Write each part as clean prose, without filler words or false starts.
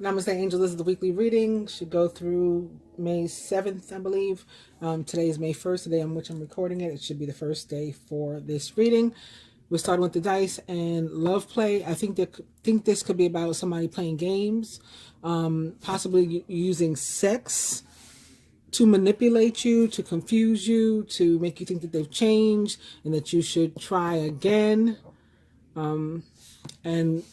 Namaste, Angel. This is the weekly reading. Should go through May 7th, I believe. Today is May 1st, the day on which I'm recording it. It should be the first day for this reading. We're starting with the dice and love play. I think this could be about somebody playing games, possibly using sex to manipulate you, to confuse you, to make you think that they've changed and that you should try again. And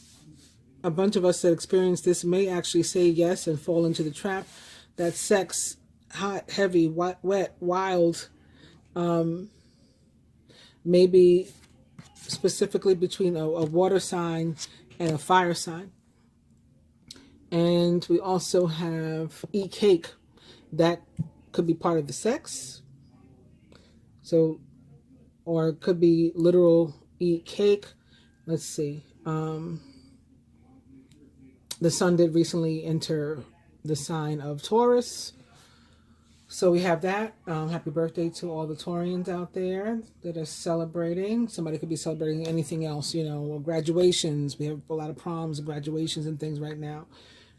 a bunch of us that experience this may actually say yes and fall into the trap. That sex, hot, heavy, wet, wild, maybe specifically between a water sign and a fire sign. And we also have eat cake. That could be part of the sex. So, or it could be literal eat cake. Let's see. The sun did recently enter the sign of Taurus. So we have that. Happy birthday to all the Taurians out there that are celebrating. Somebody could be celebrating anything else, you know, or graduations. We have a lot of proms and graduations and things right now.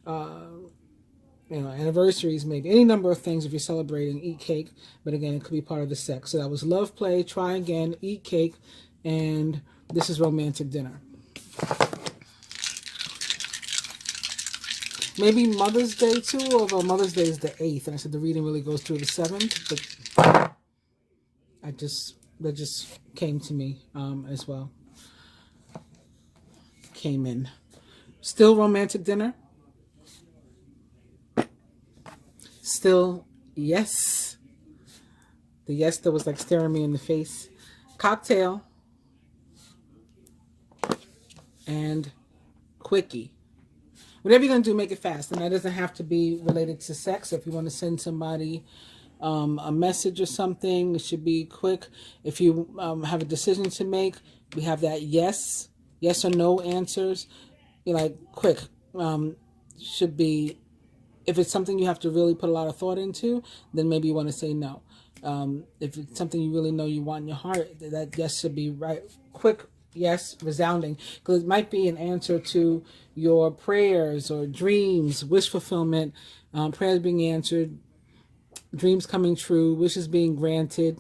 You know, anniversaries, maybe. Any number of things if you're celebrating, eat cake. But again, it could be part of the sex. So that was love play, try again, eat cake, and this is romantic dinner. Maybe Mother's Day too, although Mother's Day is the 8th, and I said the reading really goes through the 7th, but that just came to me as well. Came in. Still romantic dinner. Still yes. The yes that was like staring me in the face. Cocktail. And quickie. Whatever you're going to do, make it fast. And that doesn't have to be related to sex. If you want to send somebody a message or something, it should be quick. If you have a decision to make, we have that yes or no answers. You're like, quick. Should be, if it's something you have to really put a lot of thought into, then maybe you want to say no. If it's something you really know you want in your heart, that yes should be right, quick. Yes, resounding, because it might be an answer to your prayers or dreams, wish fulfillment, prayers being answered, dreams coming true, wishes being granted,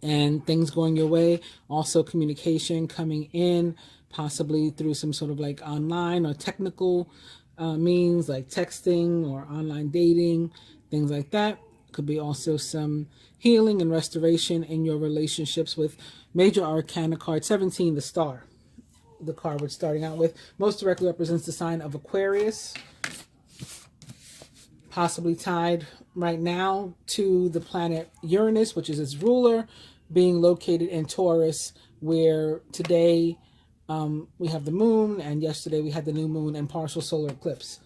and things going your way. Also communication coming in, possibly through some sort of like online or technical means like texting or online dating, things like that. Could be also some healing and restoration in your relationships with Major Arcana card 17, the star. The card we're starting out with most directly represents the sign of Aquarius, possibly tied right now to the planet Uranus, which is its ruler, being located in Taurus, where today we have the moon, and yesterday we had the new moon and partial solar eclipse.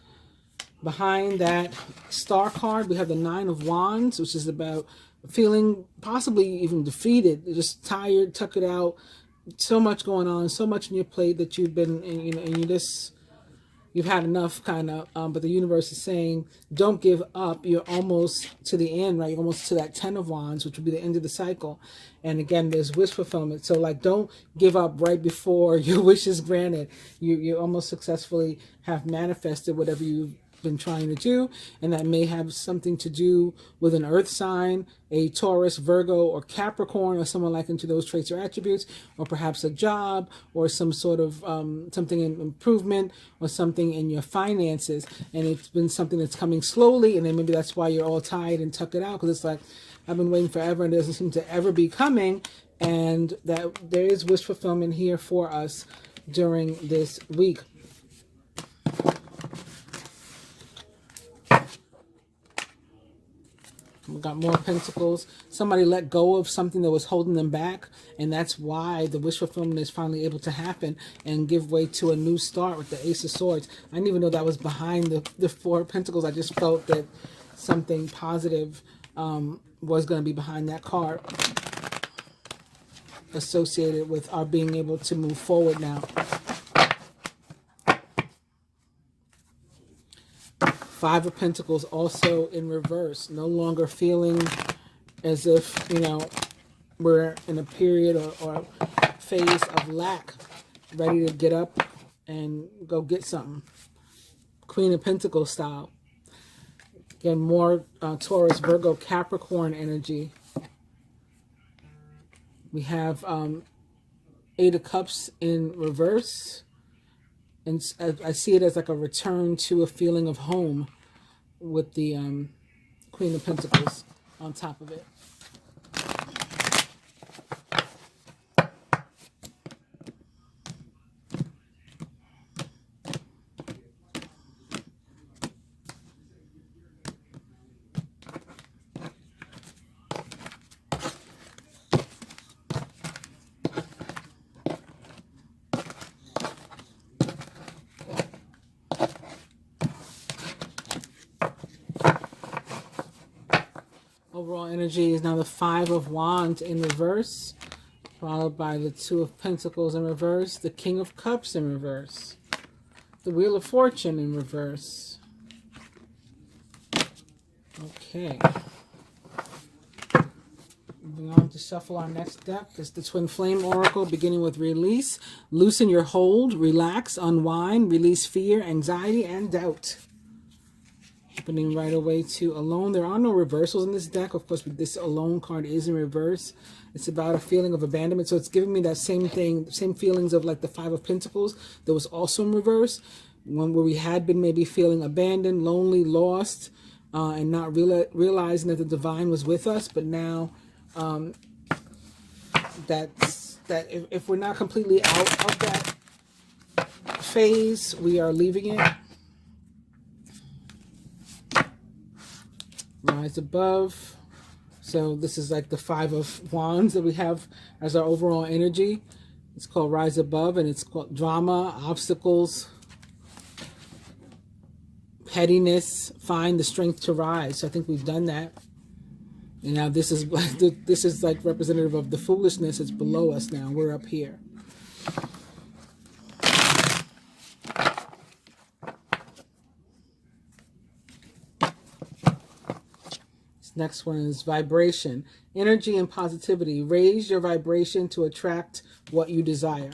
Behind that star card, we have the 9 of Wands, which is about feeling possibly even defeated, just tired, tuck it out, so much going on, so much on your plate that you've been, you've had enough kind of, but the universe is saying, don't give up. You're almost to the end, right? You're almost to that 10 of Wands, which will be the end of the cycle. And again, there's wish fulfillment. So like, don't give up right before your wish is granted. You almost successfully have manifested whatever you've been trying to do, and that may have something to do with an earth sign, a Taurus, Virgo, or Capricorn, or someone like into those traits or attributes, or perhaps a job, or some sort of something in improvement, or something in your finances, and it's been something that's coming slowly, and then maybe that's why you're all tired and tuck it out, because it's like, I've been waiting forever and it doesn't seem to ever be coming, and that there is wish fulfillment here for us during this week. We got more pentacles. Somebody let go of something that was holding them back, and that's why the wish fulfillment is finally able to happen and give way to a new start with the Ace of Swords. I didn't even know that was behind the 4 of Pentacles. I just felt that something positive was going to be behind that card, associated with our being able to move forward now. 5 of Pentacles also in reverse, no longer feeling as if, we're in a period or phase of lack, ready to get up and go get something. Queen of Pentacles style. Again, more Taurus, Virgo, Capricorn energy. We have Eight of Cups in reverse. And I see it as like a return to a feeling of home with the Queen of Pentacles on top of it. Overall energy is now the Five of Wands in reverse, followed by the Two of Pentacles in reverse, the King of Cups in reverse, the Wheel of Fortune in reverse. Okay. Moving on to shuffle our next deck. It's the Twin Flame Oracle, beginning with release. Loosen your hold, relax, unwind, release fear, anxiety, and doubt. Opening right away to Alone. There are no reversals in this deck. Of course, this Alone card is in reverse. It's about a feeling of abandonment. So it's giving me that same thing, same feelings of like the Five of Pentacles that was also in reverse. One where we had been maybe feeling abandoned, lonely, lost, and not realizing that the divine was with us. But now that if we're not completely out of that phase, we are leaving it. Rise above. So this is like the Five of Wands that we have as our overall energy. It's called Rise Above, and it's called drama, obstacles, pettiness. Find the strength to rise. So I think we've done that. And now this is like representative of the foolishness. It's below us now. We're up here. Next one is vibration, energy and positivity. Raise your vibration to attract what you desire.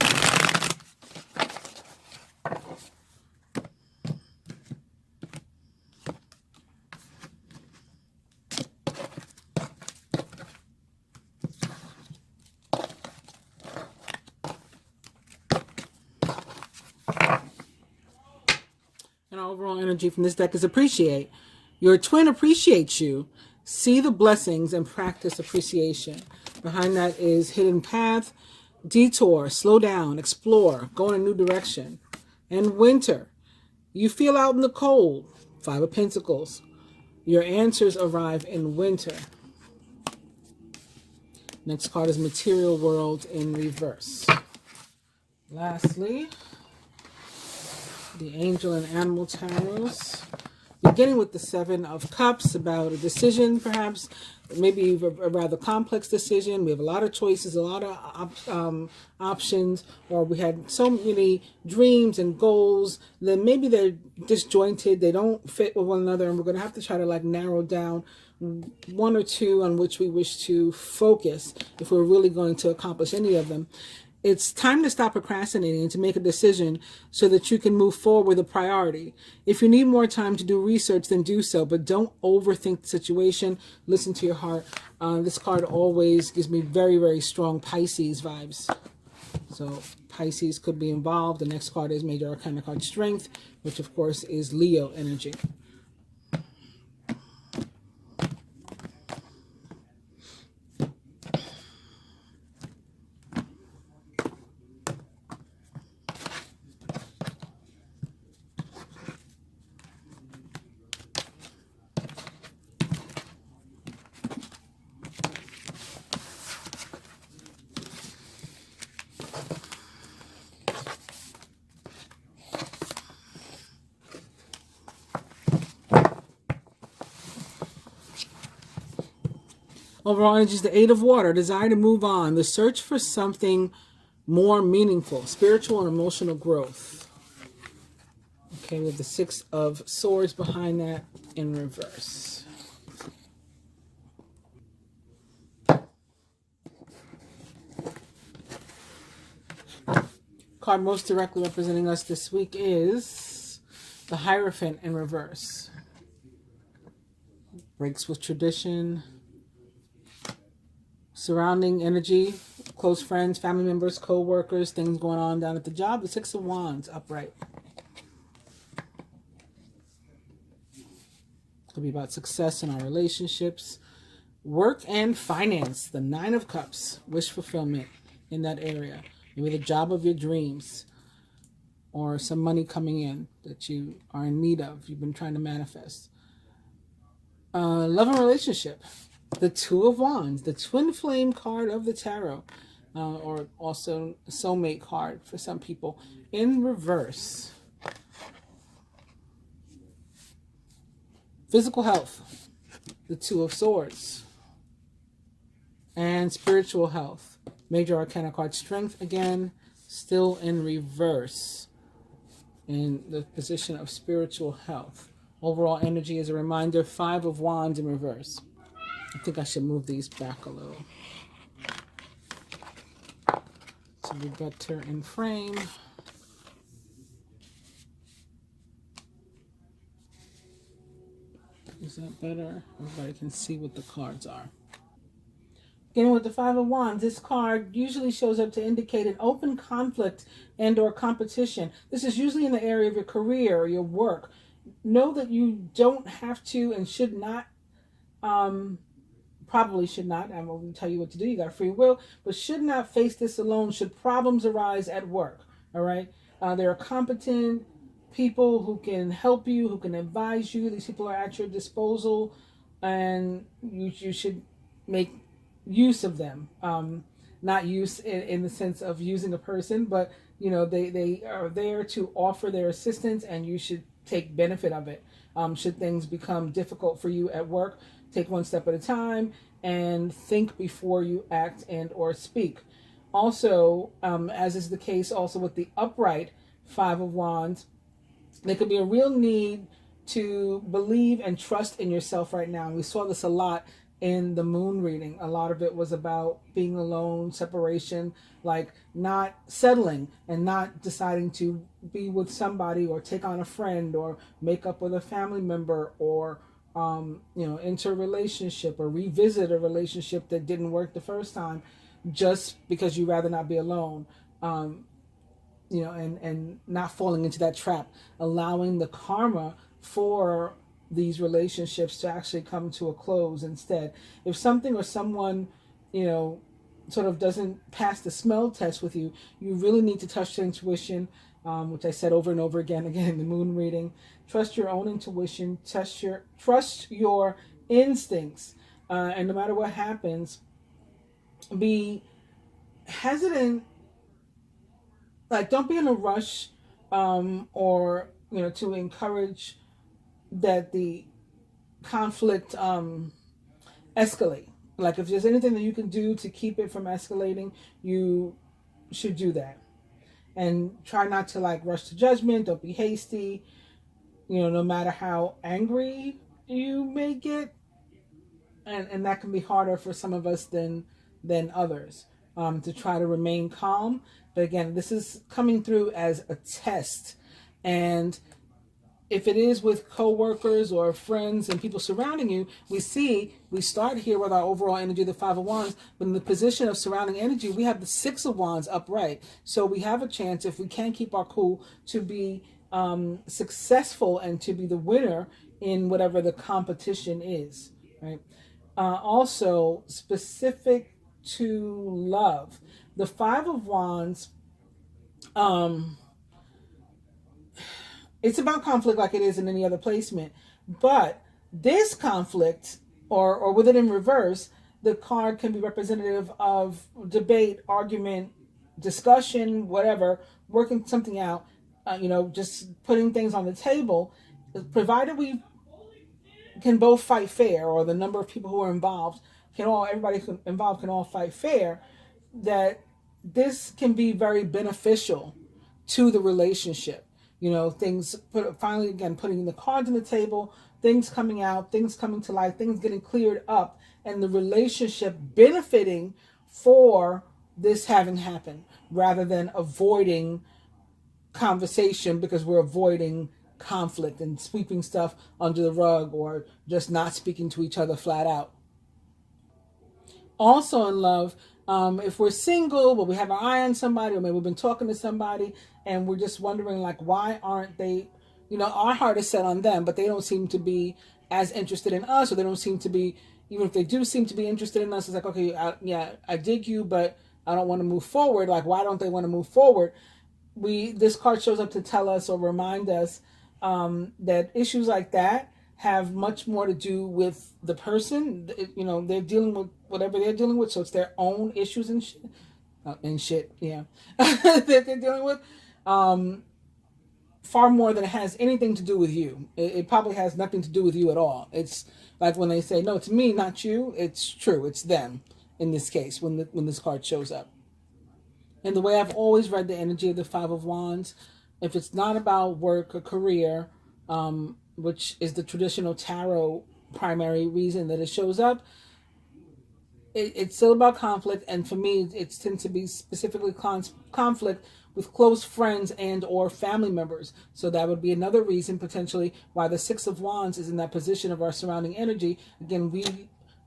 And our overall energy from this deck is appreciate. Your twin appreciates you. See the blessings and practice appreciation. Behind that is hidden path, detour, slow down, explore, go in a new direction. And winter. You feel out in the cold. Five of Pentacles. Your answers arrive in winter. Next card is Material World in reverse. Lastly, the Angel and Animal Tarots. Beginning with the Seven of Cups, about a decision, perhaps, maybe a rather complex decision. We have a lot of choices, a lot of options, or we had so many dreams and goals, then maybe they're disjointed, they don't fit with one another, and we're going to have to try to like narrow down one or two on which we wish to focus if we're really going to accomplish any of them. It's time to stop procrastinating and to make a decision so that you can move forward with a priority. If you need more time to do research, then do so, but don't overthink the situation. Listen to your heart. This card always gives me very, very strong Pisces vibes. So Pisces could be involved. The next card is Major Arcana card Strength, which of course is Leo energy. Overall energy is the Eight of Water, desire to move on, the search for something more meaningful, spiritual and emotional growth. Okay, we have the Six of Swords behind that in reverse. Card most directly representing us this week is The Hierophant in reverse. Breaks with tradition. Surrounding energy, close friends, family members, co-workers, things going on down at the job. The Six of Wands upright. Could be about success in our relationships, work and finance. The Nine of Cups, wish fulfillment in that area. Maybe the job of your dreams or some money coming in that you are in need of. You've been trying to manifest. Love and relationship. The Two of Wands, the twin flame card of the tarot, or also soulmate card for some people, in reverse. Physical health, the Two of Swords, and spiritual health. Major Arcana card, Strength again, still in reverse in the position of spiritual health. Overall energy is a reminder, Five of Wands in reverse. I think I should move these back a little to be better in frame. Is that better? Everybody can see what the cards are. Beginning with the Five of Wands, this card usually shows up to indicate an open conflict and or competition. This is usually in the area of your career or your work. Know that you don't have to and should not, probably should not, I won't tell you what to do, you got free will, but should not face this alone should problems arise at work, all right? There are competent people who can help you, who can advise you. These people are at your disposal, and you should make use of them. Not use in the sense of using a person, but you know, they are there to offer their assistance, and you should take benefit of it. Should things become difficult for you at work, take one step at a time and think before you act and or speak. Also, as is the case also with the upright Five of Wands, there could be a real need to believe and trust in yourself right now. And we saw this a lot in the moon reading. A lot of it was about being alone, separation, like not settling and not deciding to be with somebody or take on a friend or make up with a family member or enter a relationship or revisit a relationship that didn't work the first time just because you'd rather not be alone. And not falling into that trap, allowing the karma for these relationships to actually come to a close instead. If something or someone, sort of doesn't pass the smell test with you, you really need to touch your intuition, which I said over and over again in the moon reading. Trust your own intuition, trust your instincts, and no matter what happens, be hesitant. Like, don't be in a rush, or to encourage that the conflict escalate. Like, if there's anything that you can do to keep it from escalating, you should do that. And try not to rush to judgment. Don't be hasty. No matter how angry you may get, and that can be harder for some of us than others, to try to remain calm. But again, this is coming through as a test. And if it is with co-workers or friends and people surrounding you, we start here with our overall energy, the Five of Wands, but in the position of surrounding energy, we have the Six of Wands upright. So we have a chance, if we can keep our cool, to be successful and to be the winner in whatever the competition is, right? Also, specific to love, the Five of Wands, it's about conflict like it is in any other placement. But this conflict, or with it in reverse, the card can be representative of debate, argument, discussion, whatever, working something out, just putting things on the table, provided we can both fight fair, or the number of people who are involved, everybody involved can all fight fair, that this can be very beneficial to the relationship. Things putting the cards on the table, things coming out, things coming to light, things getting cleared up, and the relationship benefiting for this having happened, rather than avoiding conversation because we're avoiding conflict and sweeping stuff under the rug, or just not speaking to each other flat out. Also in love, if we're single but we have our eye on somebody, or maybe we've been talking to somebody and we're just wondering, like, why aren't they, our heart is set on them, but they don't seem to be as interested in us, or they don't seem to be, even if they do seem to be interested in us, it's like, okay, I dig you, but I don't want to move forward. Like, why don't they want to move forward? This card shows up to tell us or remind us that issues like that have much more to do with the person. They're dealing with whatever they're dealing with, so it's their own issues and shit. Yeah, that they're dealing with. Far more than it has anything to do with you. It probably has nothing to do with you at all. It's like when they say, no, it's me, not you. It's true. It's them in this case when this card shows up. And the way I've always read the energy of the Five of Wands, if it's not about work or career, which is the traditional tarot primary reason that it shows up, it's still about conflict. And for me, it tends to be specifically conflict with close friends and or family members. So that would be another reason potentially why the Six of Wands is in that position of our surrounding energy. Again,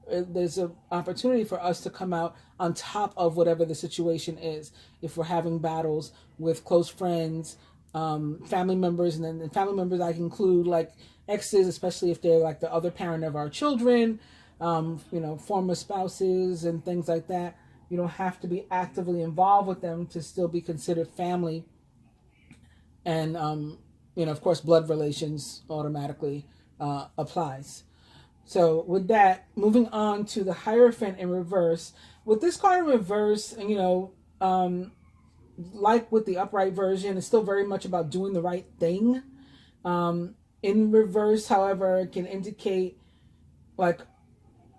there's an opportunity for us to come out on top of whatever the situation is. If we're having battles with close friends, family members, and then family members I can include like exes, especially if they're like the other parent of our children, former spouses and things like that. You don't have to be actively involved with them to still be considered family. And, of course, blood relations automatically applies. So with that, moving on to the Hierophant in reverse. With this card in reverse, like with the upright version, it's still very much about doing the right thing. In reverse, however, it can indicate like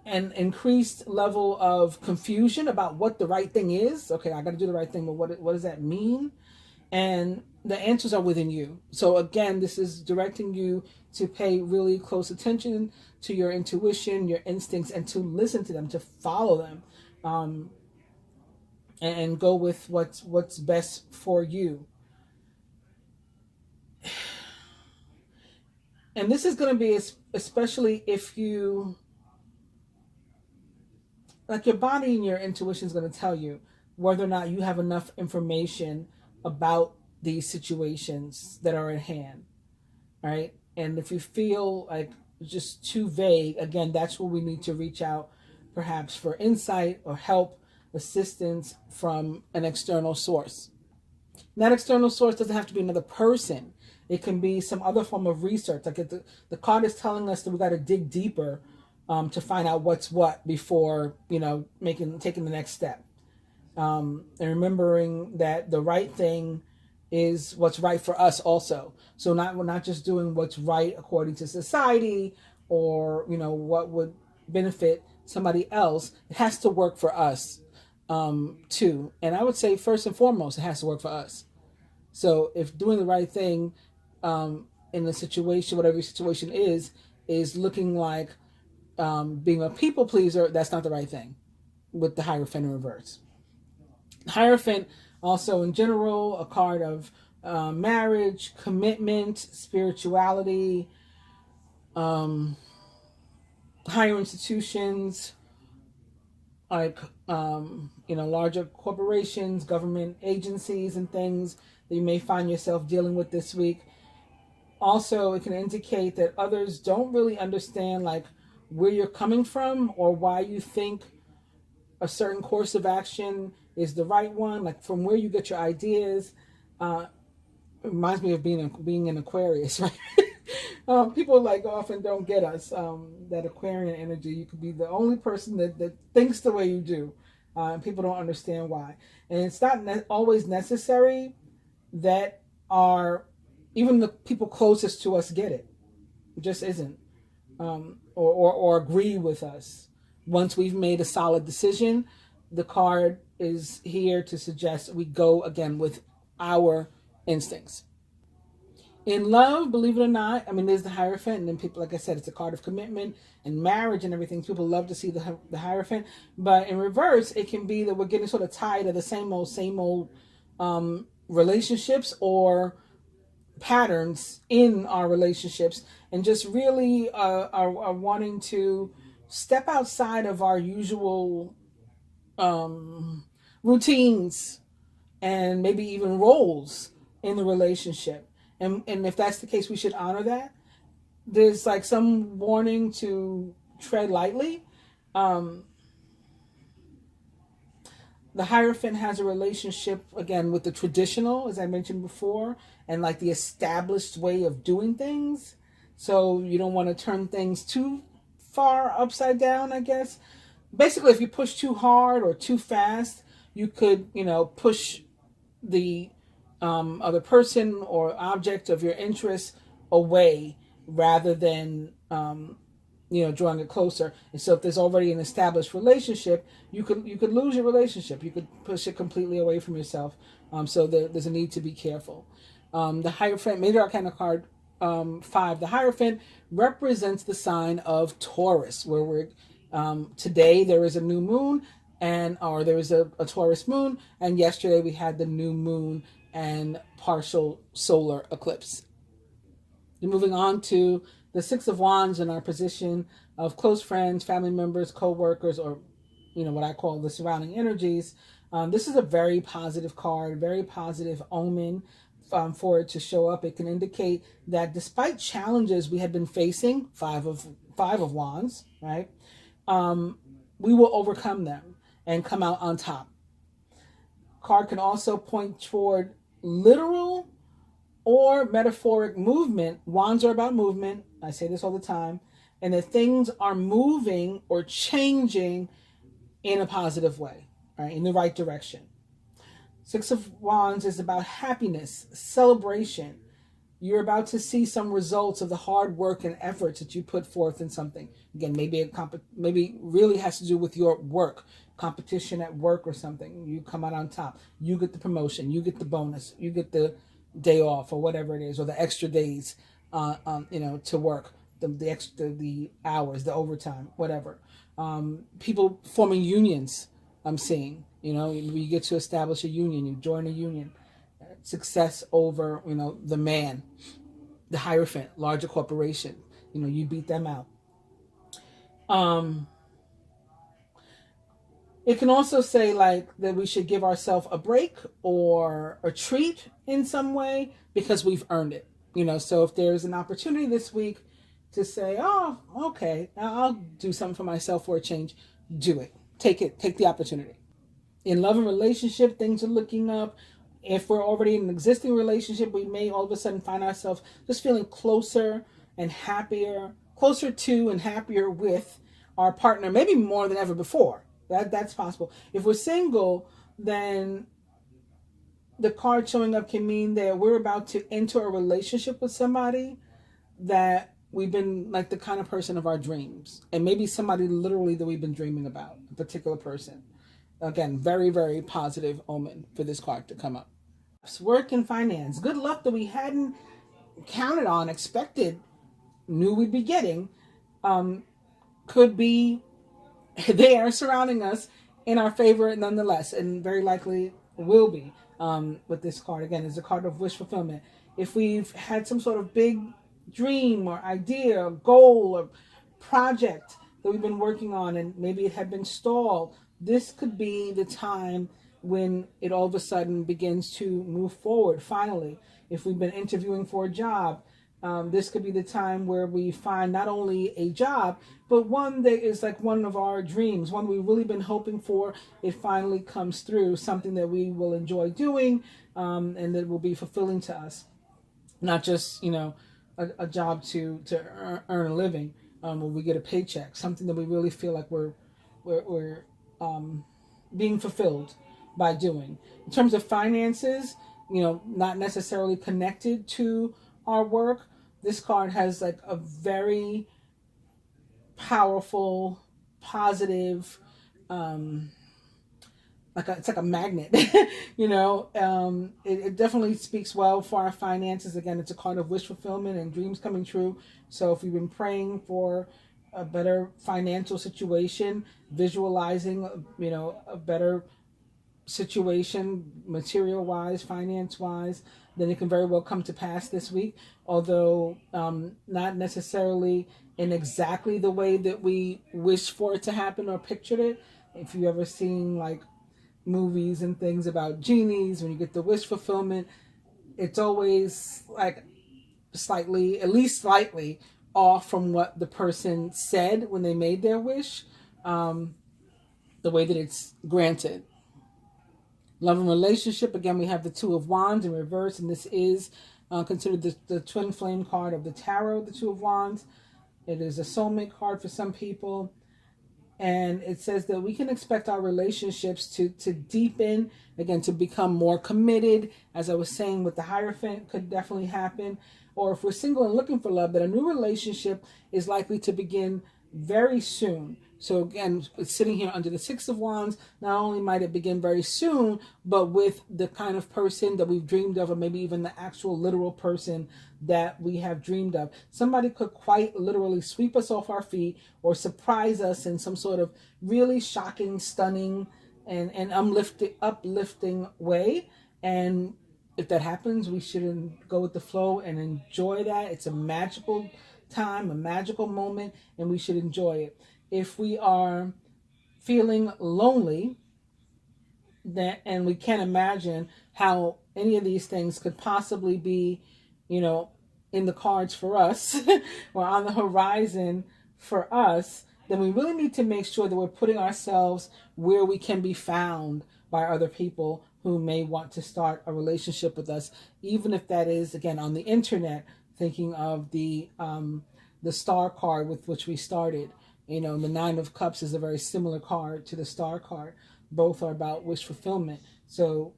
an increased level of confusion about what the right thing is. Okay, I got to do the right thing, but what does that mean? And the answers are within you. So again, this is directing you to pay really close attention to your intuition, your instincts, and to listen to them, to follow them, and go with what's best for you. And this is going to be especially if you, like, your body and your intuition is going to tell you whether or not you have enough information about these situations that are at hand, right? And if you feel like just too vague, again, that's where we need to reach out perhaps for insight or help, assistance from an external source. And that external source doesn't have to be another person. It can be some other form of research. Like the card is telling us that we got to dig deeper to find out what's what before, taking the next step. And remembering that the right thing is what's right for us also. So we're not just doing what's right according to society or, what would benefit somebody else. It has to work for us too. And I would say first and foremost, it has to work for us. So if doing the right thing in the situation, whatever your situation is looking like being a people pleaser, that's not the right thing with the Hierophant in reverse. Hierophant also in general, a card of marriage, commitment, spirituality, higher institutions, like, larger corporations, government agencies and things that you may find yourself dealing with this week. Also, it can indicate that others don't really understand like where you're coming from or why you think a certain course of action is the right one, like from where you get your ideas. It reminds me of being an Aquarius, right? People like often don't get us, that Aquarian energy. You could be the only person that thinks the way you do, and people don't understand why. And it's not always necessary that even the people closest to us get it. It just isn't, or agree with us. Once we've made a solid decision, the card is here to suggest we go again with our instincts. In love, believe it or not, there's the Hierophant, and then people, like I said, it's a card of commitment and marriage and everything. People love to see the Hierophant, but in reverse, it can be that we're getting sort of tired of the same old relationships, or patterns in our relationships, and just really are wanting to step outside of our usual routines and maybe even roles in the relationship. And if that's the case, we should honor that. There's like some warning to tread lightly. The Hierophant has a relationship, again, with the traditional, as I mentioned before, and like the established way of doing things. So you don't want to turn things too far upside down, I guess. Basically, if you push too hard or too fast, you could, push the other person or object of your interest away rather than drawing it closer. And so if there's already an established relationship, you could lose your relationship. You could push it completely away from yourself. So there's a need to be careful. The Hierophant, Major Arcana card 5, the Hierophant represents the sign of Taurus, where we're today there is a new moon, or there is a Taurus moon, and yesterday we had the new moon and partial solar eclipse. And moving on to the Six of Wands in our position of close friends, family members, co-workers, or what I call the surrounding energies. This is a very positive card, very positive omen for it to show up. It can indicate that despite challenges we had been facing, five of Wands, right? We will overcome them and come out on top. Card can also point toward literal or metaphoric movement. Wands are about movement. I say this all the time. And that things are moving or changing in a positive way, right? In the right direction. Six of Wands is about happiness, celebration. You're about to see some results of the hard work and efforts that you put forth in something. Again, maybe really has to do with your work, competition at work or something. You come out on top. You get the promotion. You get the bonus. You get the day off or whatever it is, or the extra days, to work, the hours, the overtime, whatever. People forming unions. I'm seeing, you get to establish a union. You join a union. Success over, the man, the Hierophant, larger corporation. You beat them out. It can also say like that we should give ourselves a break or a treat in some way because we've earned it. So if there's an opportunity this week to say, oh, okay, I'll do something for myself for a change, do it. Take the opportunity. In love and relationship, things are looking up. If we're already in an existing relationship, we may all of a sudden find ourselves just feeling closer and happier, closer to and happier with our partner, maybe more than ever before. That's possible. If we're single, then the card showing up can mean that we're about to enter a relationship with somebody that we've been like the kind of person of our dreams. And maybe somebody literally that we've been dreaming about, a particular person. Again, very, very positive omen for this card to come up. Work and finance. Good luck that we hadn't counted on, expected, knew we'd be getting, could be there surrounding us in our favor nonetheless, and very likely will be with this card. Again, it's a card of wish fulfillment. If we've had some sort of big dream or idea or goal or project that we've been working on and maybe it had been stalled, this could be the time when it all of a sudden begins to move forward finally. If we've been interviewing for a job, this could be the time where we find not only a job, but one that is like one of our dreams, one we've really been hoping for. It finally comes through, something that we will enjoy doing, and that will be fulfilling to us. Not just, a job to earn a living, where we get a paycheck, something that we really feel like we're being fulfilled by doing. In terms of finances, not necessarily connected to our work, this card has like a very powerful, positive, it's like a magnet, it definitely speaks well for our finances. Again, it's a card of wish fulfillment and dreams coming true. So if we've been praying for a better financial situation, visualizing, a better situation, material-wise, finance-wise, then it can very well come to pass this week, although not necessarily in exactly the way that we wish for it to happen or pictured it. If you ever seen like movies and things about genies, when you get the wish fulfillment, it's always like slightly, at least slightly, off from what the person said when they made their wish, the way that it's granted. Love and relationship, again, we have the Two of Wands in reverse, and this is considered the twin flame card of the tarot, the Two of Wands. It is a soulmate card for some people. And it says that we can expect our relationships to deepen, again, to become more committed. As I was saying with the Hierophant, could definitely happen. Or if we're single and looking for love, that a new relationship is likely to begin very soon. So again, sitting here under the Six of Wands, not only might it begin very soon, but with the kind of person that we've dreamed of, or maybe even the actual literal person that we have dreamed of. Somebody could quite literally sweep us off our feet or surprise us in some sort of really shocking, stunning, and uplifting way. And if that happens, we shouldn't go with the flow and enjoy that. It's a magical time, a magical moment, and we should enjoy it. If we are feeling lonely, and we can't imagine how any of these things could possibly be, in the cards for us or on the horizon for us, then we really need to make sure that we're putting ourselves where we can be found by other people who may want to start a relationship with us, even if that is, again, on the internet, thinking of the star card with which we started. The Nine of Cups is a very similar card to the star card. Both are about wish fulfillment. So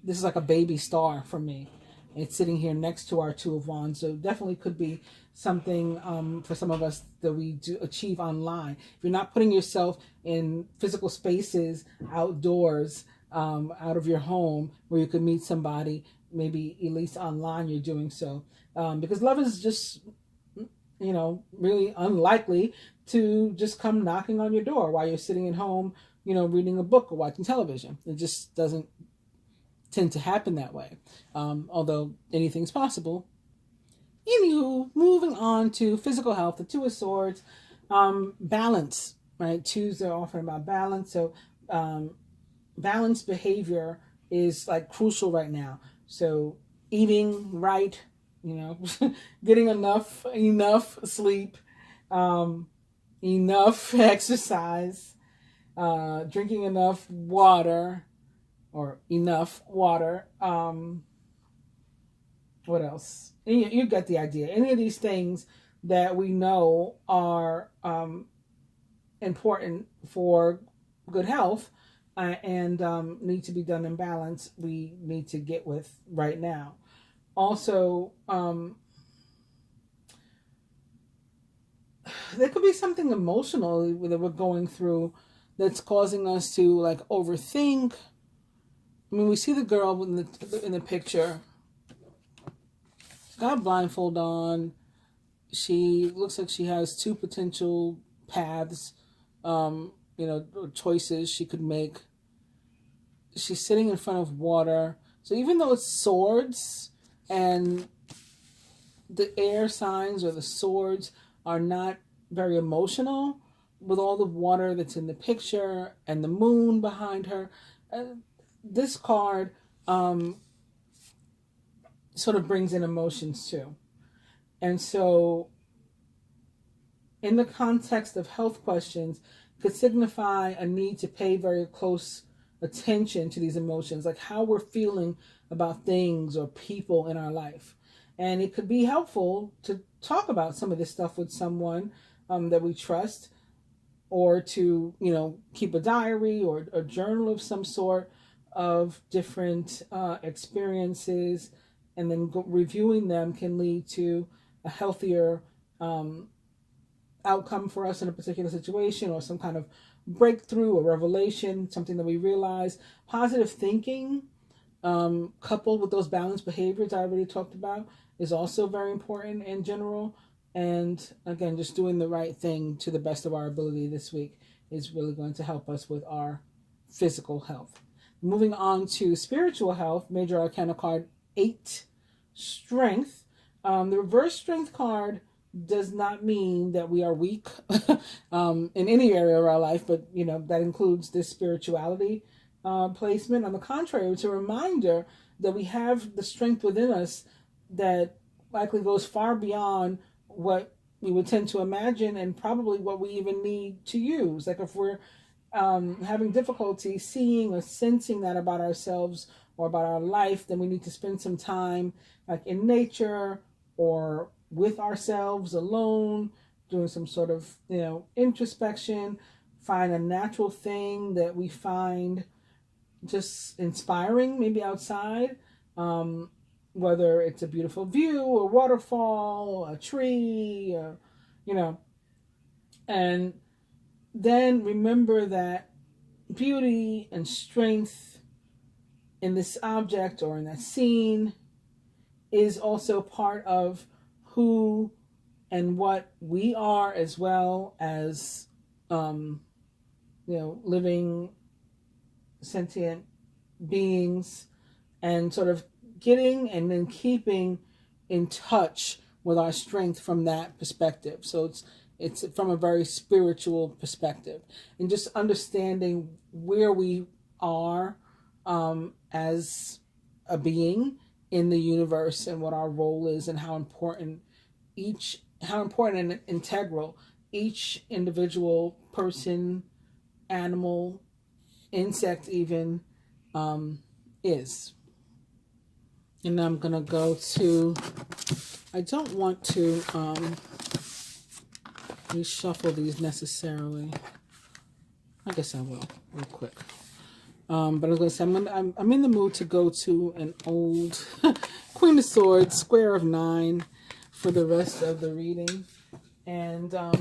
this is like a baby star for me. It's sitting here next to our Two of Wands. So definitely could be something for some of us that we do achieve online. If you're not putting yourself in physical spaces, outdoors, out of your home, where you could meet somebody, maybe at least online you're doing so. Because love is just, really unlikely to just come knocking on your door while you're sitting at home, reading a book or watching television. It just doesn't tend to happen that way. Although anything's possible. Anywho, moving on to physical health, the Two of Swords, balance, right? Twos are often about balance. So balanced behavior is like crucial right now. So eating right, getting enough sleep, enough exercise, drinking enough water, what else? You get the idea. Any of these things that we know are important for good health and need to be done in balance, we need to get with right now. Also, there could be something emotional that we're going through that's causing us to like overthink. I mean, we see the girl in the picture. She's got a blindfold on. She looks like she has two potential paths, choices she could make. She's sitting in front of water. So even though it's swords and the air signs or the swords are not very emotional, with all the water that's in the picture and the moon behind her, this card sort of brings in emotions too. And so in the context of health questions, could signify a need to pay very close attention to these emotions, like how we're feeling about things or people in our life. And it could be helpful to talk about some of this stuff with someone that we trust, or to, keep a diary or a journal of some sort of different experiences, and then reviewing them can lead to a healthier outcome for us in a particular situation, or some kind of breakthrough or revelation, something that we realize. Positive thinking, coupled with those balanced behaviors I already talked about, is also very important in general. And again, just doing the right thing to the best of our ability this week is really going to help us with our physical health. Moving on to spiritual health, Major Arcana card 8 strength. The reverse strength card does not mean that we are weak in any area of our life, but that includes this spirituality placement. On the contrary, it's a reminder that we have the strength within us that likely goes far beyond what we would tend to imagine, and probably what we even need to use. Like if we're having difficulty seeing or sensing that about ourselves or about our life, then we need to spend some time like in nature or with ourselves alone, doing some sort of introspection. Find a natural thing that we find just inspiring, maybe outside, whether it's a beautiful view, a waterfall, a tree, and then remember that beauty and strength in this object or in that scene is also part of who and what we are, as well as living sentient beings, and sort of getting and then keeping in touch with our strength from that perspective. So it's from a very spiritual perspective, and just understanding where we are as a being in the universe, and what our role is, and how important and integral each individual person, animal, insect even, is. And I'm gonna go to, I don't want to reshuffle these necessarily. I guess I will real quick. But I was going to say, I'm in the mood to go to an old Queen of Swords, Square of 9, for the rest of the reading. And I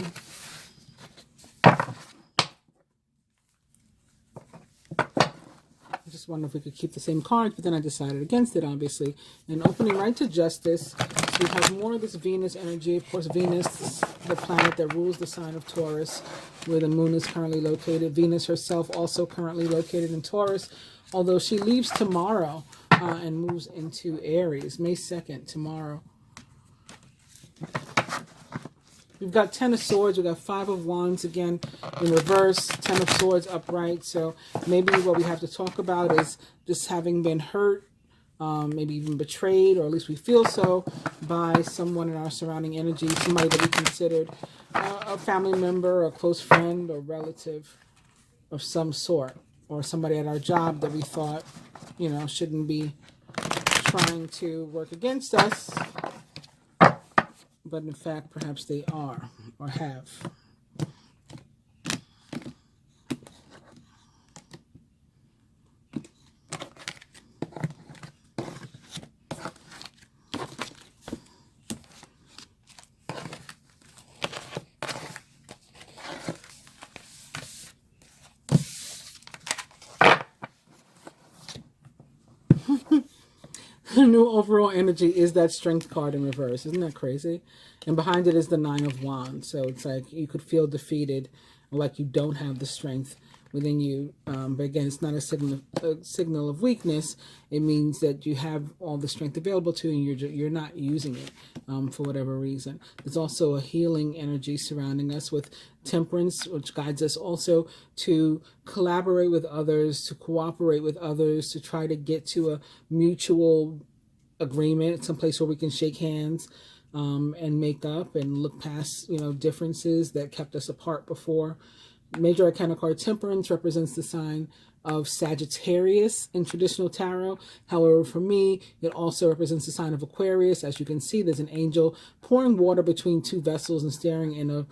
just wonder if we could keep the same cards, but then I decided against it, obviously. And opening right to Justice, we have more of this Venus energy. Of course, Venus, the planet that rules the sign of Taurus, where the moon is currently located. Venus herself also currently located in Taurus, although she leaves tomorrow and moves into Aries, May 2nd, tomorrow. We've got 10 of Swords, we've got 5 of Wands again in reverse, 10 of Swords upright. So maybe what we have to talk about is just having been hurt, maybe even betrayed, or at least we feel so, by someone in our surrounding energy, somebody that we considered a family member, a close friend, or relative of some sort, or somebody at our job that we thought, shouldn't be trying to work against us. But in fact, perhaps they are, or have. The new overall energy is that Strength card in reverse. Isn't that crazy? And behind it is the 9 of Wands. So it's like you could feel defeated, or like you don't have the strength within you. But again, it's not a signal of weakness. It means that you have all the strength available to you, and you're not using it for whatever reason. There's also a healing energy surrounding us with Temperance, which guides us also to collaborate with others, to cooperate with others, to try to get to a mutual agreement, someplace where we can shake hands and make up and look past, differences that kept us apart before. Major Arcana card Temperance represents the sign of Sagittarius in traditional tarot. However, for me, it also represents the sign of Aquarius. As you can see, there's an angel pouring water between 2 vessels and staring in a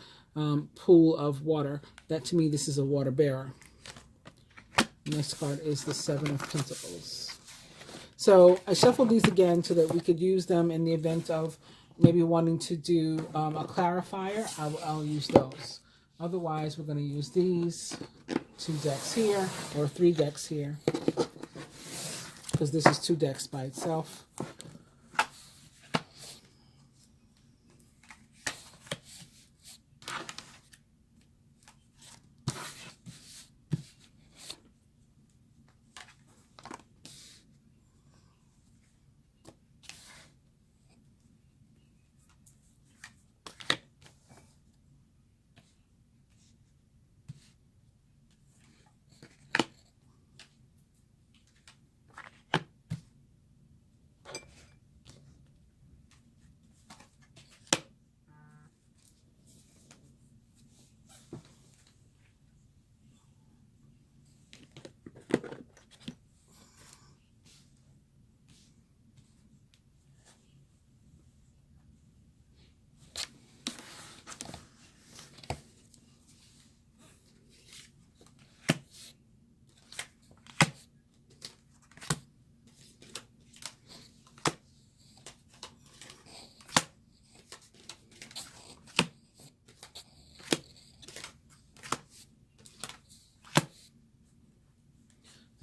pool of water. That, to me, this is a water bearer. Next card is the 7 of Pentacles. So I shuffled these again so that we could use them in the event of maybe wanting to do a clarifier. I'll use those. Otherwise, we're going to use these 2 decks here, or 3 decks here, because this is 2 decks by itself.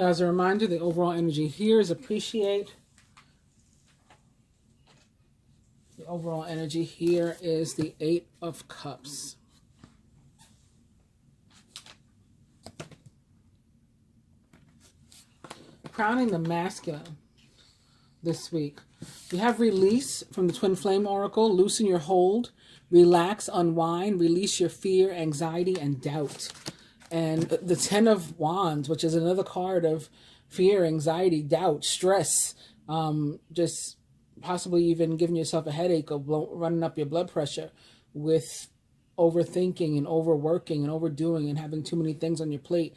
As a reminder, the overall energy here is appreciate. The overall energy here is the Eight of Cups. Crowning the masculine this week. We have release from the Twin Flame Oracle. Loosen your hold, relax, unwind, release your fear, anxiety, and doubt. And the Ten of Wands, which is another card of fear, anxiety, doubt, stress, just possibly even giving yourself a headache or running up your blood pressure with overthinking and overworking and overdoing and having too many things on your plate.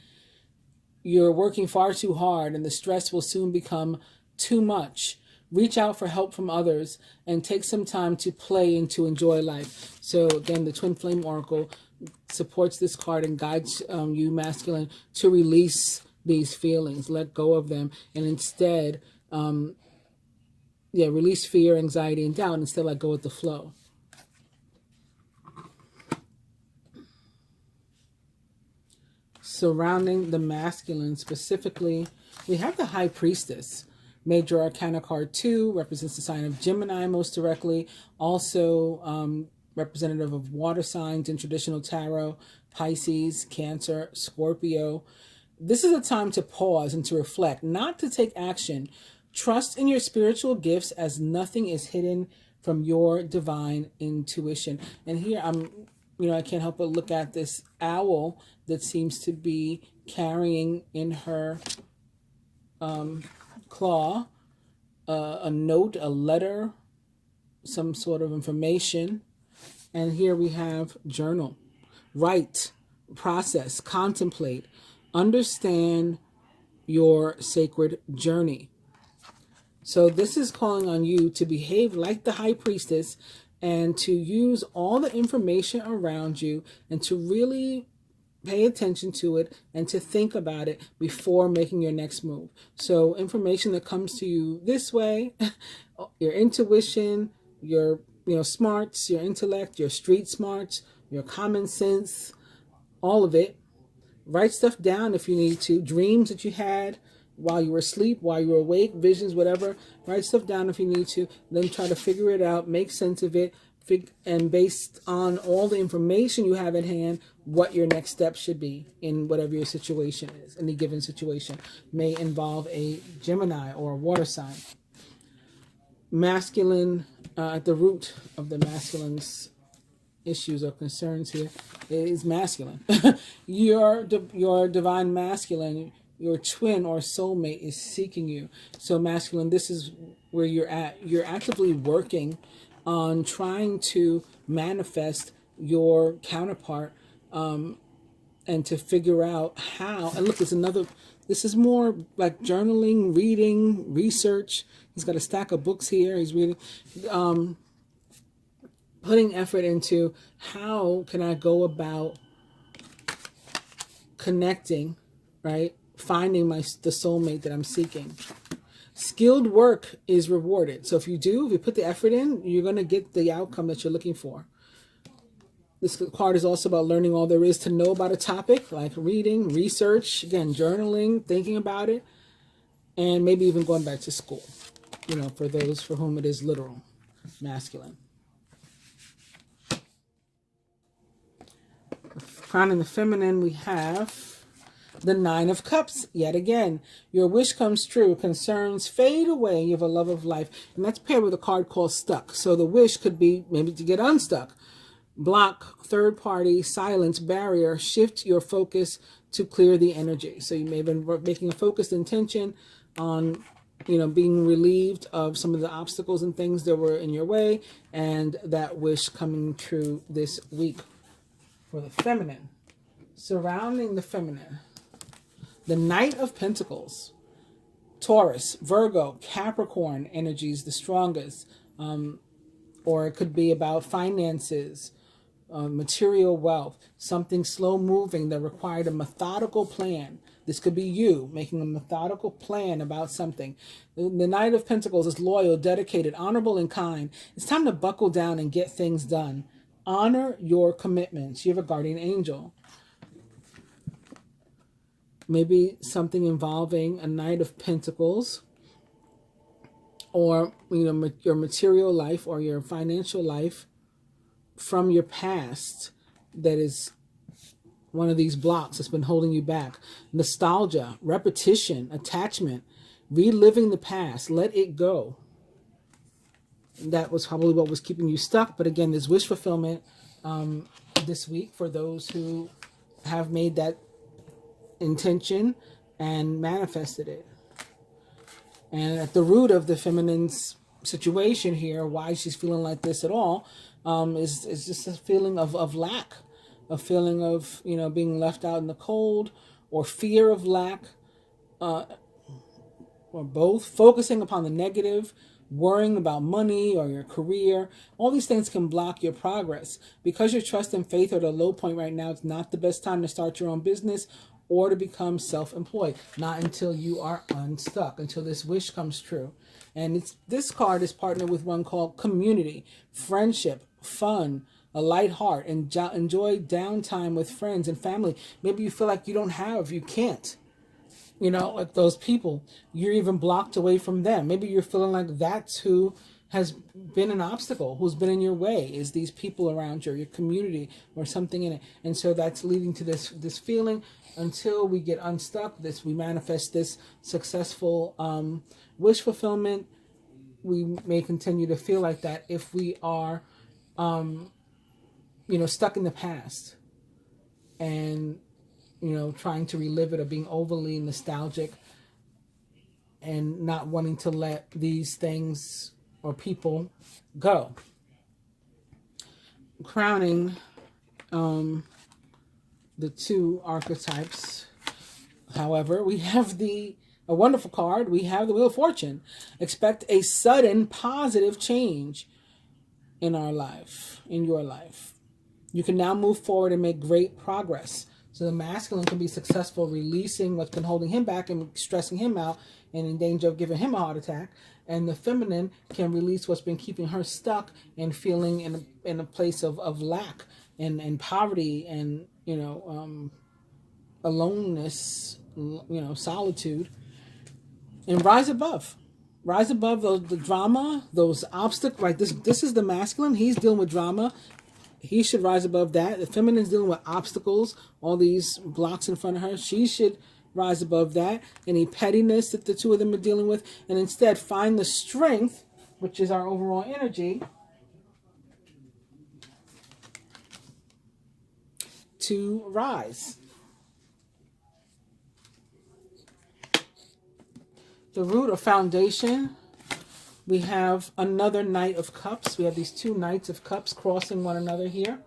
You're working far too hard and the stress will soon become too much. Reach out for help from others and take some time to play and to enjoy life. So again, the Twin Flame Oracle supports this card and guides you, masculine, to release these feelings, let go of them, and instead, release fear, anxiety, and doubt, and instead let go of the flow. Surrounding the masculine, specifically, we have the High Priestess. Major Arcana card 2 represents the sign of Gemini most directly. Also representative of water signs in traditional tarot, Pisces, Cancer, Scorpio. This is a time to pause and to reflect, not to take action. Trust in your spiritual gifts as nothing is hidden from your divine intuition. And here I can't help but look at this owl that seems to be carrying in her claw a note, a letter, some sort of information. And here we have journal, write, process, contemplate, understand your sacred journey. So this is calling on you to behave like the High Priestess and to use all the information around you and to really pay attention to it and to think about it before making your next move. So information that comes to you this way, your intuition, your smarts, your intellect, your street smarts, your common sense, all of it. Write stuff down if you need to. Dreams that you had while you were asleep, while you were awake, visions, whatever. Write stuff down if you need to. Then try to figure it out, make sense of it, and based on all the information you have at hand, what your next step should be in whatever your situation is. Any given situation may involve a Gemini or a water sign. Masculine, at the root of the masculine's issues or concerns here is masculine. Your divine masculine, your twin or soulmate is seeking you. So masculine, this is where you're at. You're actively working on trying to manifest your counterpart and to figure out how. And look, this is more like journaling, reading, research. He's got a stack of books here. He's reading, putting effort into how can I go about connecting, right? Finding the soulmate that I'm seeking. Skilled work is rewarded. So if you put the effort in, you're going to get the outcome that you're looking for. This card is also about learning all there is to know about a topic, like reading, research, again, journaling, thinking about it, and maybe even going back to school, for those for whom it is literal, masculine. Crowning the feminine, we have the Nine of Cups. Yet again, your wish comes true. Concerns fade away. You have a love of life. And that's paired with a card called Stuck. So the wish could be maybe to get unstuck. Block, third party, silence, barrier. Shift your focus to clear the energy. So you may have been making a focused intention on, being relieved of some of the obstacles and things that were in your way. And that wish coming true this week. For the feminine, surrounding the feminine, the Knight of Pentacles, Taurus, Virgo, Capricorn energies, the strongest, or it could be about finances, material wealth, something slow moving that required a methodical plan. This could be you making a methodical plan about something. The Knight of Pentacles is loyal, dedicated, honorable, and kind. It's time to buckle down and get things done. Honor your commitments. You have a guardian angel. Maybe something involving a Knight of Pentacles, or your material life or your financial life from your past that is one of these blocks that's been holding you back. Nostalgia, repetition, attachment, reliving the past. Let it go. That was probably what was keeping you stuck. But again, there's wish fulfillment this week for those who have made that intention and manifested it. And at the root of the feminine's situation here, why she's feeling like this at all, is just a feeling of lack, a feeling of, being left out in the cold, or fear of lack, or both. Focusing upon the negative, worrying about money or your career. All these things can block your progress. Because your trust and faith are at a low point right now, it's not the best time to start your own business or to become self-employed. Not until you are unstuck, until this wish comes true. And this card is partnered with one called community, friendship, fun, a light heart, and enjoy downtime with friends and family. Maybe you feel like you can't. Like those people, you're even blocked away from them. Maybe you're feeling like that's who has been an obstacle, who's been in your way, is these people around you, or your community, or something in it. And so that's leading to this feeling. Until we get unstuck, we manifest this successful wish fulfillment, we may continue to feel like that if we are, stuck in the past and trying to relive it, or being overly nostalgic and not wanting to let these things or people go. Crowning the two archetypes, however, we have a wonderful card. We have the Wheel of Fortune. Expect a sudden positive change in your life. You can now move forward and make great progress. So the masculine can be successful releasing what's been holding him back and stressing him out and in danger of giving him a heart attack. And the feminine can release what's been keeping her stuck and feeling in a place of lack and poverty and, aloneness, solitude. And rise above. Rise above the drama, those obstacles. Like this is the masculine. He's dealing with drama. He should rise above that. The feminine is dealing with obstacles, all these blocks in front of her. She should rise above that. Any pettiness that the two of them are dealing with. And instead find the strength, which is our overall energy, to rise. The root or foundation, we have another Knight of Cups. We have these two Knights of Cups crossing one another here.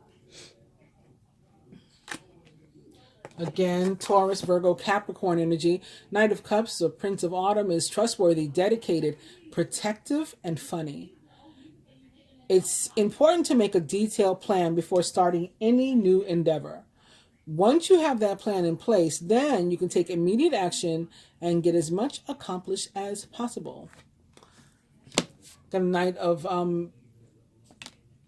Again, Taurus, Virgo, Capricorn energy. Knight of Cups, or Prince of Autumn, is trustworthy, dedicated, protective, and funny. It's important to make a detailed plan before starting any new endeavor. Once you have that plan in place, then you can take immediate action and get as much accomplished as possible. Got a Knight of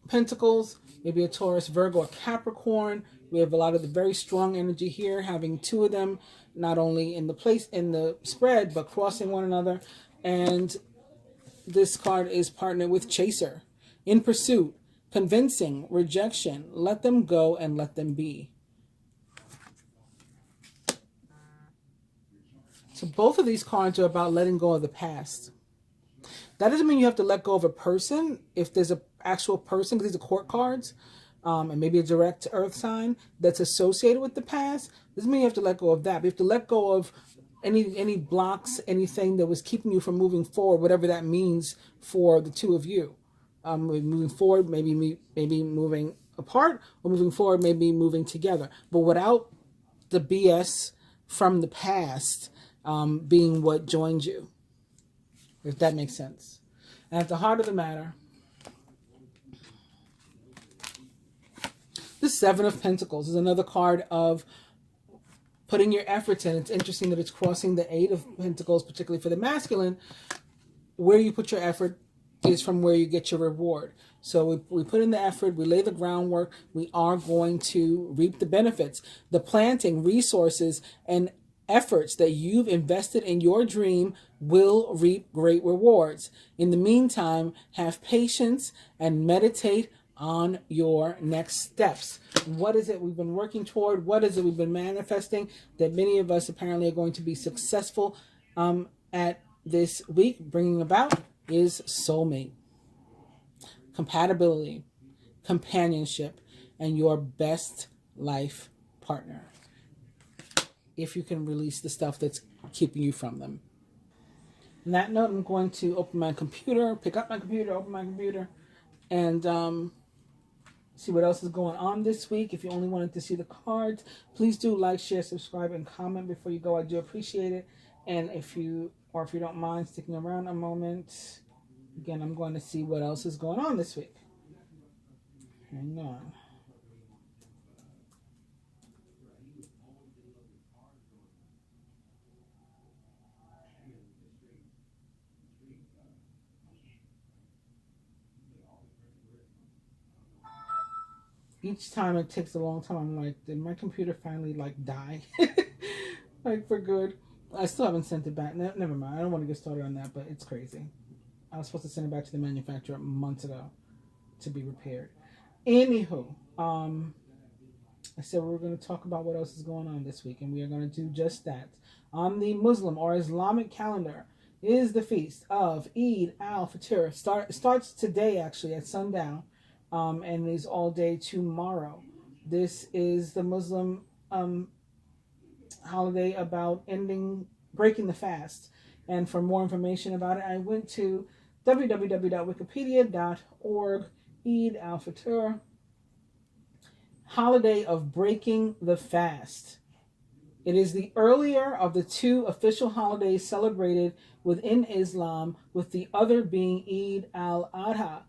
Pentacles, maybe a Taurus, Virgo, or Capricorn. We have a lot of the very strong energy here, having two of them not only in the spread, but crossing one another. And this card is partnered with Chaser, in pursuit, convincing, rejection, let them go and let them be. So both of these cards are about letting go of the past. That doesn't mean you have to let go of a person. If there's an actual person, because these are court cards, and maybe a direct earth sign that's associated with the past, doesn't mean you have to let go of that. But you have to let go of any blocks, anything that was keeping you from moving forward, whatever that means for the two of you. Moving forward, maybe moving apart, or moving forward, maybe moving together. But without the BS from the past being what joined you, if that makes sense. And at the heart of the matter, the Seven of Pentacles is another card of putting your efforts in. It's interesting that it's crossing the Eight of Pentacles, particularly for the masculine. Where you put your effort is from where you get your reward. So we put in the effort, we lay the groundwork, we are going to reap the benefits. The planting, resources, and efforts that you've invested in your dream will reap great rewards. In the meantime, have patience and meditate on your next steps. What is it we've been working toward? What is it we've been manifesting that many of us apparently are going to be successful at this week bringing about is soulmate, compatibility, companionship, and your best life partner. If you can release the stuff that's keeping you from them. On that note, I'm going to open my computer, pick up my computer, open my computer, and see what else is going on this week. If you only wanted to see the cards, please do like, share, subscribe, and comment before you go. I do appreciate it. And if you don't mind sticking around a moment, again, I'm going to see what else is going on this week. Hang on. Each time it takes a long time, I'm like, did my computer finally die? Like for good. I still haven't sent it back. Never mind. I don't want to get started on that, but it's crazy. I was supposed to send it back to the manufacturer months ago to be repaired. Anywho, I said we were going to talk about what else is going on this week, and we are going to do just that. On the Muslim or Islamic calendar is the feast of Eid al-Fitr. Starts today, actually, at sundown. And is all day tomorrow. This is the Muslim holiday about breaking the fast. And for more information about it, I went to www.wikipedia.org. Eid al-Fitr, holiday of breaking the fast. It is the earlier of the two official holidays celebrated within Islam, with the other being Eid al-Adha.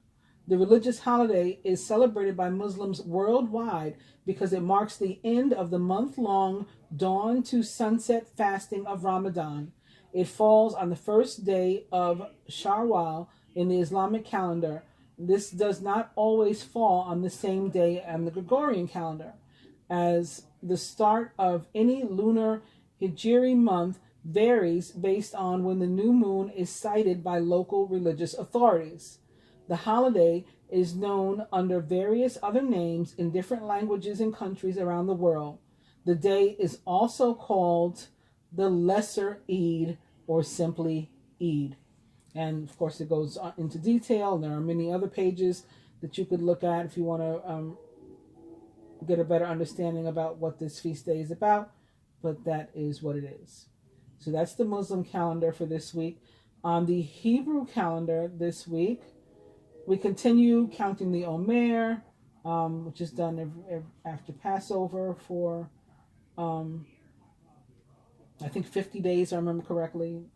The religious holiday is celebrated by Muslims worldwide because it marks the end of the month-long dawn to sunset fasting of Ramadan. It falls on the first day of Shawwal in the Islamic calendar. This does not always fall on the same day on the Gregorian calendar, as the start of any lunar Hijri month varies based on when the new moon is sighted by local religious authorities. The holiday is known under various other names in different languages and countries around the world. The day is also called the Lesser Eid or simply Eid. And of course it goes into detail. There are many other pages that you could look at if you want to get a better understanding about what this feast day is about. But that is what it is. So that's the Muslim calendar for this week. On the Hebrew calendar this week, we continue counting the Omer, which is done after Passover for, I think 50 days, I remember correctly,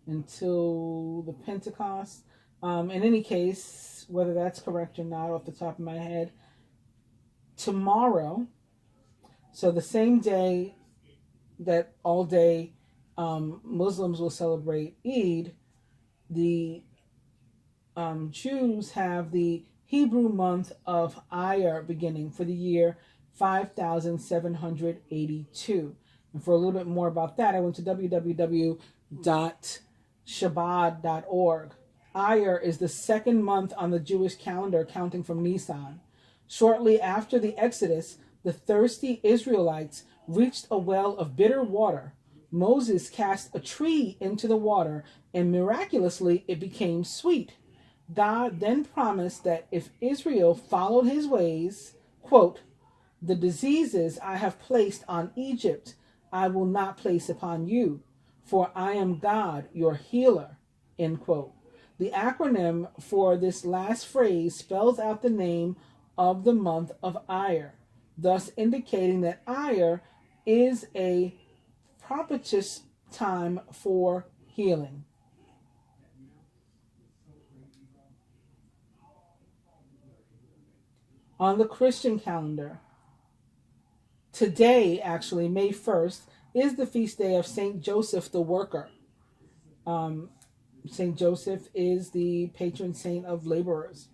until the Pentecost. In any case, whether that's correct or not off the top of my head, tomorrow, so the same day that all day Muslims will celebrate Eid, the Jews have the Hebrew month of Iyar beginning for the year 5782. And for a little bit more about that, I went to www.shabbat.org. Iyar is the second month on the Jewish calendar, counting from Nisan. Shortly after the Exodus, the thirsty Israelites reached a well of bitter water. Moses cast a tree into the water, and miraculously it became sweet. God then promised that if Israel followed his ways, quote, the diseases I have placed on Egypt, I will not place upon you, for I am God, your healer, end quote. The acronym for this last phrase spells out the name of the month of Iyar, thus indicating that Iyar is a propitious time for healing. On the Christian calendar, today, actually, May 1st, is the feast day of St. Joseph the Worker. St. Joseph is the patron saint of laborers,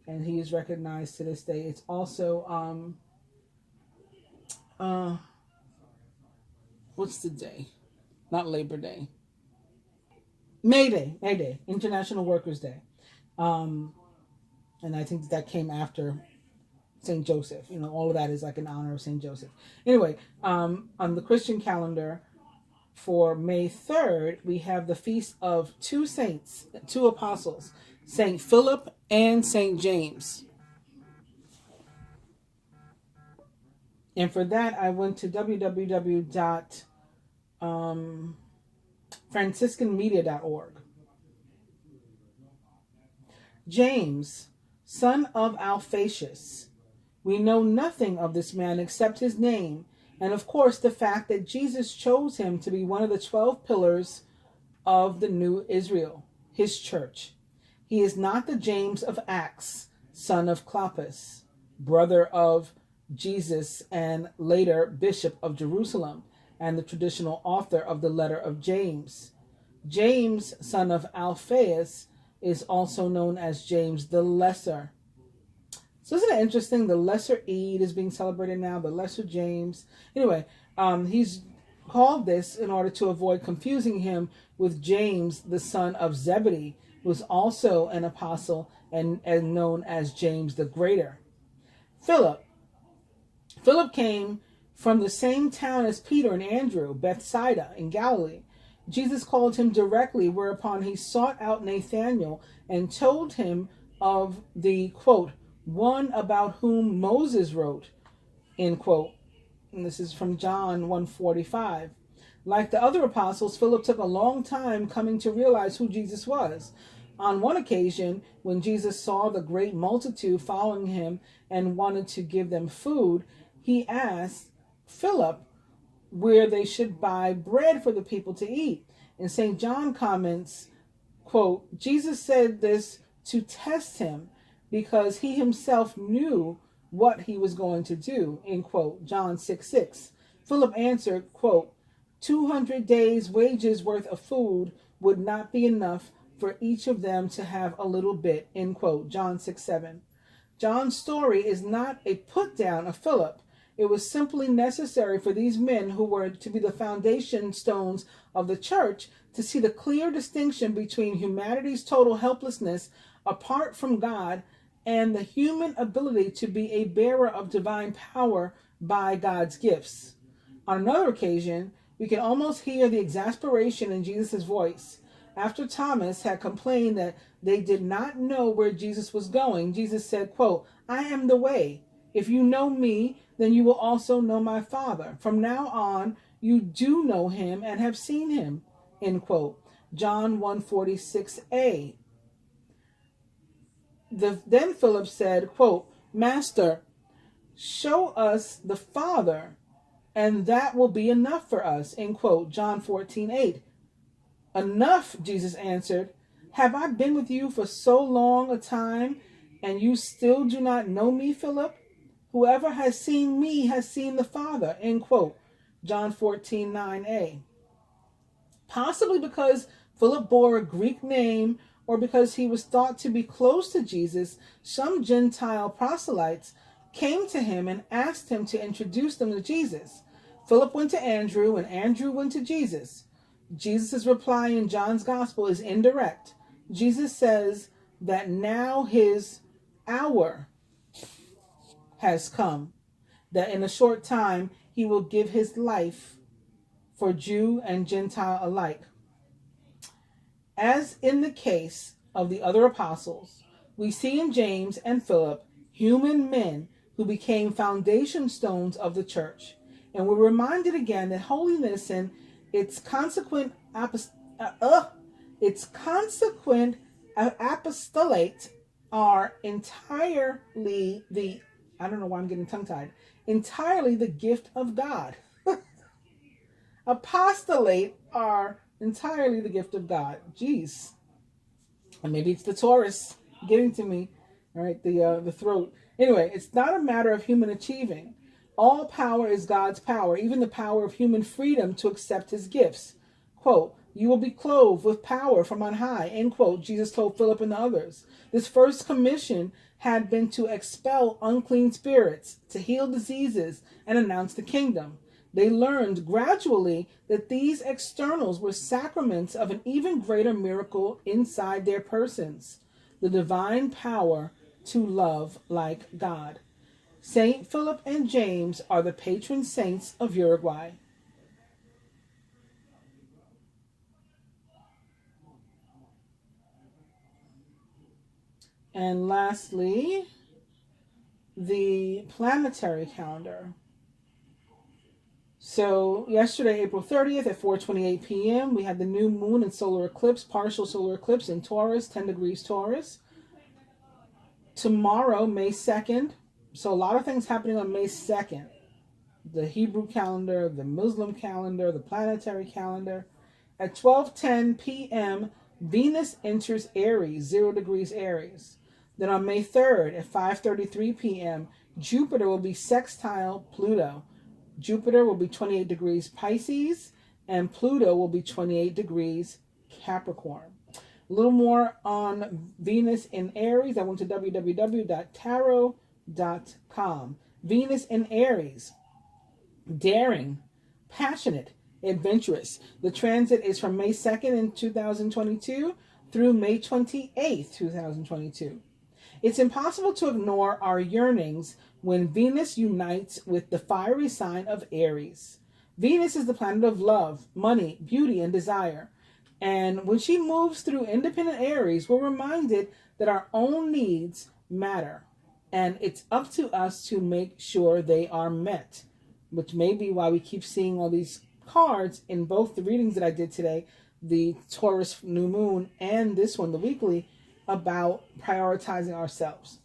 and he is recognized to this day. It's also, what's the day? not Labor Day. May Day, International Workers' Day. And I think that came after St. Joseph. You know, all of that is like in honor of St. Joseph. Anyway, on the Christian calendar for May 3rd, we have the feast of two saints, two apostles, St. Philip and St. James. And for that, I went to www.franciscanmedia.org. James, son of Alphaeus. We know nothing of this man except his name, and of course the fact that Jesus chose him to be one of the 12 pillars of the new Israel, his church. He is not the James of Acts, son of Clopas, brother of Jesus and later Bishop of Jerusalem, and the traditional author of the letter of James. James, son of Alphaeus, is also known as James the Lesser. So isn't it interesting? The Lesser Eid is being celebrated now, the Lesser James. Anyway, he's called this in order to avoid confusing him with James, the son of Zebedee, who was also an apostle and known as James the Greater. Philip came from the same town as Peter and Andrew, Bethsaida in Galilee. Jesus called him directly, whereupon he sought out Nathanael and told him of the, quote, one about whom Moses wrote, end quote. And this is from John 1:45. Like the other apostles, Philip took a long time coming to realize who Jesus was. On one occasion, when Jesus saw the great multitude following him and wanted to give them food, he asked Philip where they should buy bread for the people to eat. And St. John comments, quote, Jesus said this to test him because he himself knew what he was going to do, end quote, John 6:6. Philip answered, quote, 200 days' wages worth of food would not be enough for each of them to have a little bit, end quote, John 6:7. John's story is not a put down of Philip. It was simply necessary for these men who were to be the foundation stones of the church to see the clear distinction between humanity's total helplessness apart from God and the human ability to be a bearer of divine power by God's gifts. On another occasion, we can almost hear the exasperation in Jesus' voice. After Thomas had complained that they did not know where Jesus was going, Jesus said, quote, I am the way. If you know me, then you will also know my Father. From now on, you do know him and have seen him, end quote. John 1:46a. Then Philip said, quote, Master, show us the Father, and that will be enough for us, end quote. John 14:8. Enough, Jesus answered. Have I been with you for so long a time, and you still do not know me, Philip? Whoever has seen me has seen the Father, end quote. John 14:9a. Possibly because Philip bore a Greek name or because he was thought to be close to Jesus, some Gentile proselytes came to him and asked him to introduce them to Jesus. Philip went to Andrew and Andrew went to Jesus. Jesus' reply in John's gospel is indirect. Jesus says that now his hour has come, that in a short time he will give his life for Jew and Gentile alike. As in the case of the other apostles, we see in James and Philip human men who became foundation stones of the church. And we're reminded again that holiness and its consequent apostolate are entirely the, I don't know why I'm getting tongue-tied, entirely the gift of God. Apostolate are entirely the gift of God. Jeez. And maybe it's the Taurus getting to me. All right, the throat. Anyway, it's not a matter of human achieving. All power is God's power, even the power of human freedom to accept his gifts. Quote, you will be clothed with power from on high, end quote, Jesus told Philip and the others. This first commission had been to expel unclean spirits, to heal diseases, and announce the kingdom. They learned gradually that these externals were sacraments of an even greater miracle inside their persons, the divine power to love like God. Saint Philip and James are the patron saints of Uruguay. And lastly, the planetary calendar. So yesterday, April 30th at 4:28 p.m., we had the new moon and solar eclipse, partial solar eclipse in Taurus, 10 degrees Taurus. Tomorrow, May 2nd, so a lot of things happening on May 2nd. The Hebrew calendar, the Muslim calendar, the planetary calendar. At 12:10 p.m., Venus enters Aries, 0 degrees Aries. Then on May 3rd at 5:33 p.m., Jupiter will be sextile Pluto. Jupiter will be 28 degrees Pisces, and Pluto will be 28 degrees Capricorn. A little more on Venus in Aries. I went to www.tarot.com. Venus in Aries. Daring, passionate, adventurous. The transit is from May 2nd in 2022 through May 28th, 2022. It's impossible to ignore our yearnings when Venus unites with the fiery sign of Aries. Venus is the planet of love, money, beauty, and desire. And when she moves through independent Aries, we're reminded that our own needs matter. And it's up to us to make sure they are met, which may be why we keep seeing all these cards in both the readings that I did today, the Taurus new moon and this one, the weekly, about prioritizing ourselves.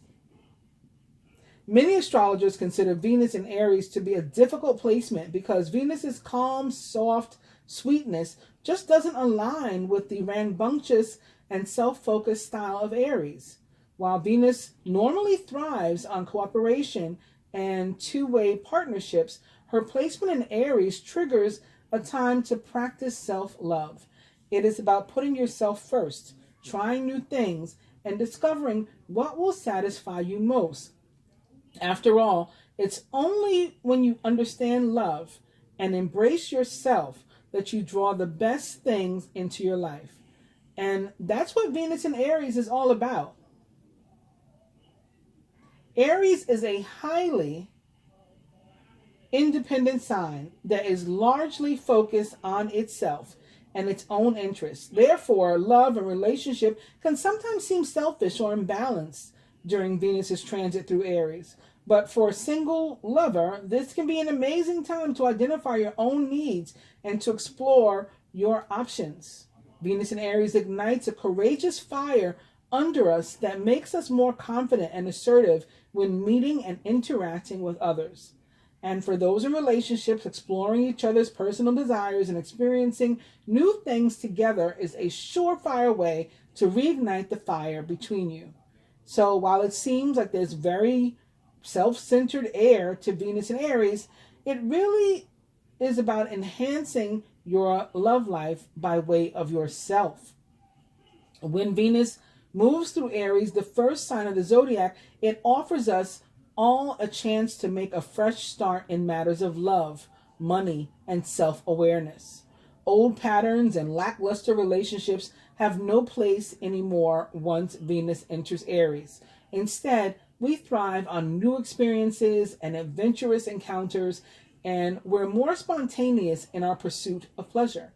Many astrologers consider Venus in Aries to be a difficult placement because Venus's calm, soft sweetness just doesn't align with the rambunctious and self-focused style of Aries. While Venus normally thrives on cooperation and two-way partnerships, her placement in Aries triggers a time to practice self-love. It is about putting yourself first, trying new things, and discovering what will satisfy you most. After all, it's only when you understand love and embrace yourself that you draw the best things into your life. And that's what Venus in Aries is all about. Aries is a highly independent sign that is largely focused on itself and its own interests. Therefore, love and relationship can sometimes seem selfish or imbalanced during Venus's transit through Aries. But for a single lover, this can be an amazing time to identify your own needs and to explore your options. Venus in Aries ignites a courageous fire under us that makes us more confident and assertive when meeting and interacting with others. And for those in relationships, exploring each other's personal desires and experiencing new things together is a surefire way to reignite the fire between you. So while it seems like there's very self-centered air to Venus in Aries, it really is about enhancing your love life by way of yourself. When Venus moves through Aries, the first sign of the zodiac, it offers us all a chance to make a fresh start in matters of love, money, and self-awareness. Old patterns and lackluster relationships have no place anymore once Venus enters Aries. Instead, we thrive on new experiences and adventurous encounters, and we're more spontaneous in our pursuit of pleasure.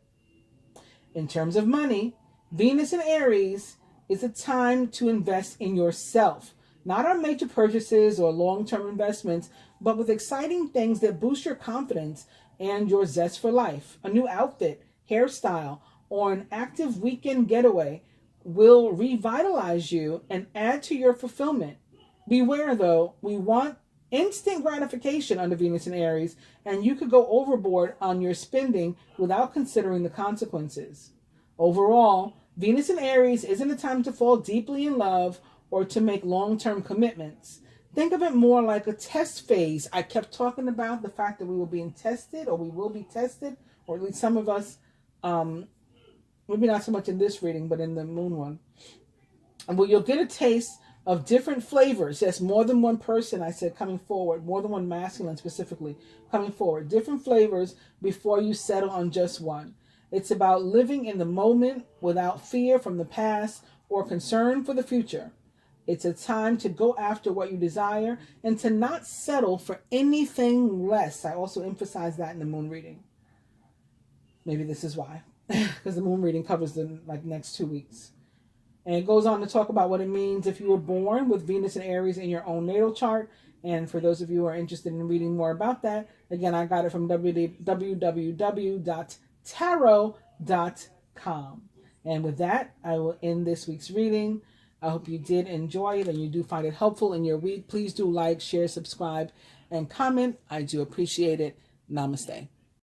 In terms of money, Venus in Aries is a time to invest in yourself, not on major purchases or long-term investments, but with exciting things that boost your confidence and your zest for life. A new outfit, hairstyle, or an active weekend getaway will revitalize you and add to your fulfillment. Beware, though, we want instant gratification under Venus in Aries, and you could go overboard on your spending without considering the consequences. Overall, Venus in Aries isn't a time to fall deeply in love or to make long-term commitments. Think of it more like a test phase. I kept talking about the fact that we were being tested, or we will be tested, or at least some of us, maybe not so much in this reading, but in the moon one. And well, you'll get a taste of different flavors. Yes, more than one person, I said, coming forward, more than one masculine specifically, coming forward. Different flavors before you settle on just one. It's about living in the moment without fear from the past or concern for the future. It's a time to go after what you desire and to not settle for anything less. I also emphasize that in the moon reading. Maybe this is why, because the moon reading covers the next 2 weeks. And it goes on to talk about what it means if you were born with Venus and Aries in your own natal chart. And for those of you who are interested in reading more about that, again, I got it from www.tarot.com. And with that, I will end this week's reading. I hope you did enjoy it and you do find it helpful in your week. Please do like, share, subscribe, and comment. I do appreciate it. Namaste.